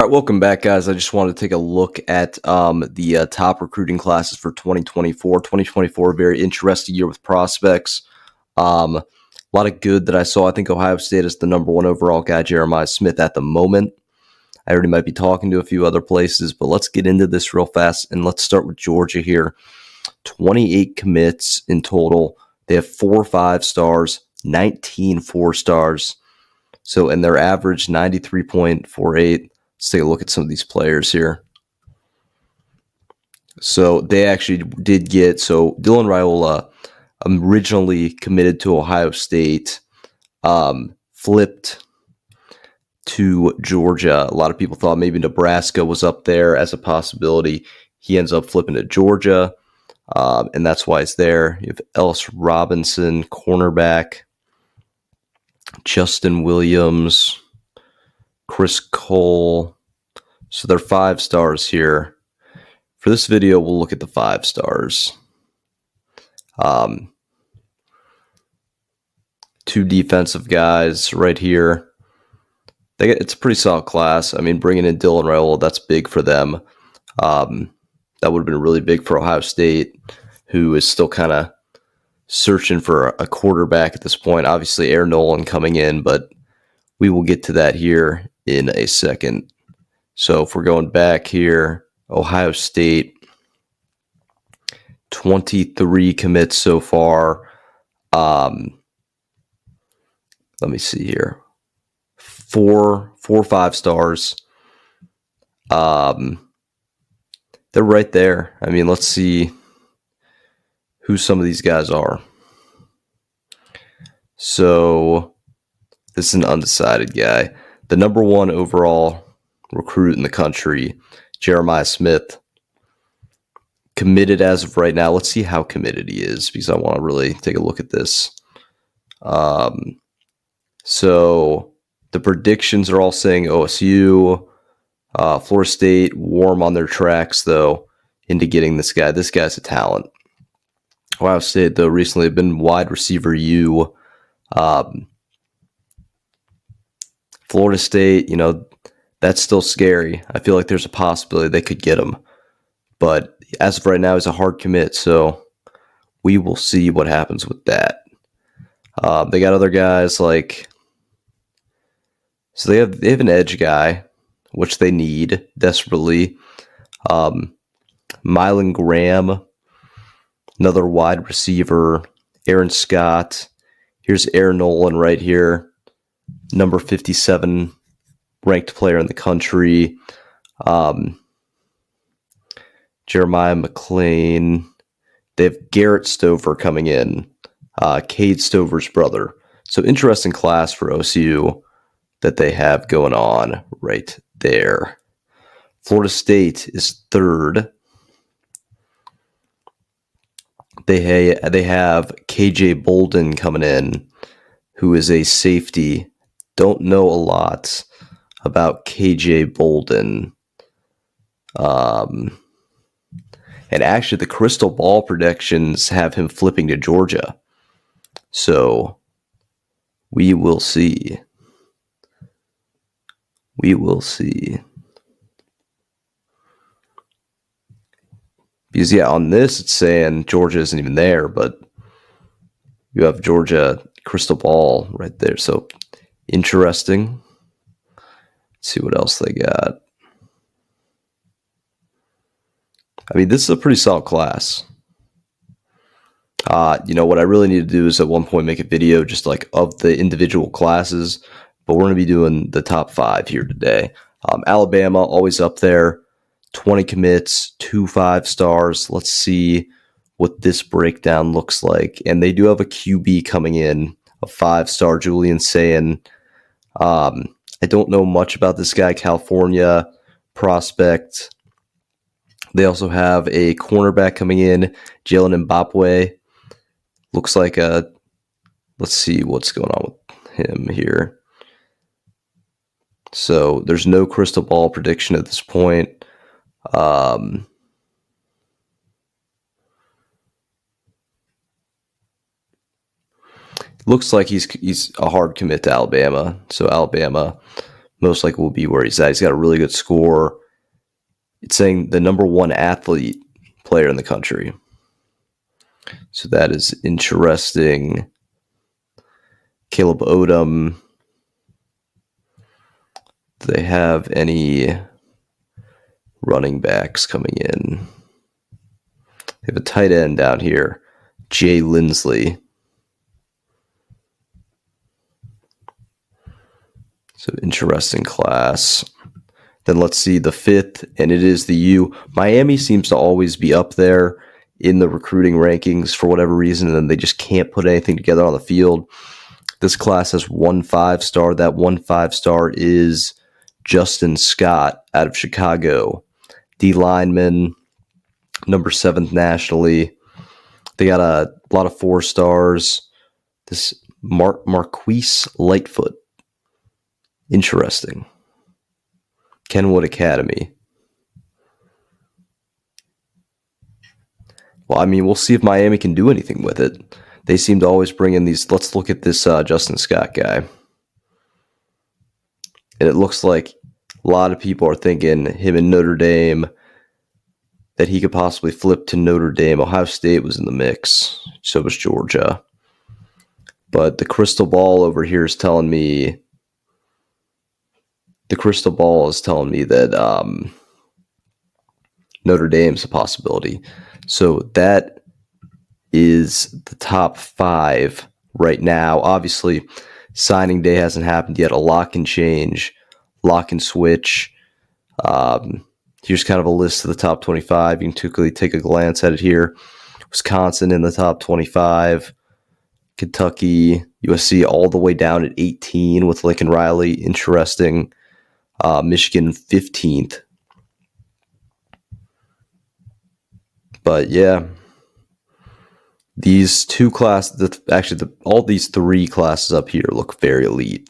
All right, welcome back, guys. I just wanted to take a look at the top recruiting classes for 2024. 2024, very interesting year with prospects. A lot of good that I saw. I think Ohio State is the number one overall guy, Jeremiah Smith, at the moment. I already might be talking to a few other places, but let's get into this real fast, and let's start with Georgia here. 28 commits in total. They have 4 5-stars, 19 4-stars. So, and their average 93.48. Let's take a look at some of these players here. So they actually did get, so Dylan Raiola originally committed to Ohio State, flipped to Georgia. A lot of people thought maybe Nebraska was up there as a possibility. He ends up flipping to Georgia, and that's why it's there. You have Ellis Robinson, cornerback, Justin Williams, Chris Cole. So they're 5-stars here. For this video, we'll look at the 5-stars. 2 defensive guys right here. It's a pretty solid class. I mean, bringing in Dylan Raiola, that's big for them. That would have been really big for Ohio State, who is still kind of searching for a quarterback at this point. Obviously, Aaron Nolan coming in, but we will get to that here in a second. So if we're going back here, Ohio State, 23 commits so far. Let me see here. 4 5-stars. They're right there. I mean, let's see who some of these guys are. So this is an undecided guy. The number 1 overall recruit in the country, Jeremiah Smith, committed as of right now. Let's see how committed he is, because I want to really take a look at this. So the predictions are all saying OSU, Florida State, warm on their tracks, though, into getting this guy. This guy's a talent. Ohio State, though, recently have been wide receiver U. Florida State, that's still scary. I feel like there's a possibility they could get him. But as of right now, he's a hard commit, so we will see what happens with that. They got other guys like... So they have an edge guy, which they need desperately. Mylan Graham, another wide receiver. Aaron Scott. Here's Aaron Nolan right here. Number 57 ranked player in the country. Jeremiah McClain. They have Garrett Stover coming in. Cade Stover's brother. So interesting class for OSU that they have going on right there. Florida State is 3rd. They have KJ Bolden coming in, who is a safety. Don't know a lot about KJ Bolden. And actually, the crystal ball predictions have him flipping to Georgia. So we will see. We will see. Because, yeah, on this, it's saying Georgia isn't even there, but you have Georgia crystal ball right there. So interesting. Let's see what else they got. I mean, this is a pretty solid class. What I really need to do is at one point make a video just like of the individual classes, but we're going to be doing the top 5 here today. Alabama, always up there. 20 commits, 2 5-stars. Let's see what this breakdown looks like. And they do have a QB coming in, a 5-star, Julian Sayin. I don't know much about this guy, California prospect. They also have a cornerback coming in, Jalen Mbapwe. Looks like let's see what's going on with him here. So there's no crystal ball prediction at this point. Looks like he's a hard commit to Alabama. So Alabama most likely will be where he's at. He's got a really good score. It's saying the number one athlete player in the country. So that is interesting. Caleb Odom. Do they have any running backs coming in? They have a tight end down here, Jay Lindsley. So interesting class. Then let's see the fifth, and it is the U. Miami seems to always be up there in the recruiting rankings for whatever reason, and then they just can't put anything together on the field. This class has 1 5-star. That 1 5-star is Justin Scott out of Chicago. D lineman, number 7th nationally. They got a lot of 4 stars. This Marquise Lightfoot. Interesting. Kenwood Academy. Well, I mean, we'll see if Miami can do anything with it. They seem to always bring in these. Let's look at this Justin Scott guy. And it looks like a lot of people are thinking him in Notre Dame, that he could possibly flip to Notre Dame. Ohio State was in the mix. So was Georgia. But the crystal ball over here is telling me that Notre Dame's a possibility. So that is the top 5 right now. Obviously, signing day hasn't happened yet. A lot can change, lock and switch. Here's kind of a list of the top 25. You can quickly take a glance at it here. Wisconsin in the top 25. Kentucky, USC all the way down at 18 with Lincoln Riley. Interesting. Michigan 15th. But yeah, these two classes, all these 3 classes up here look very elite.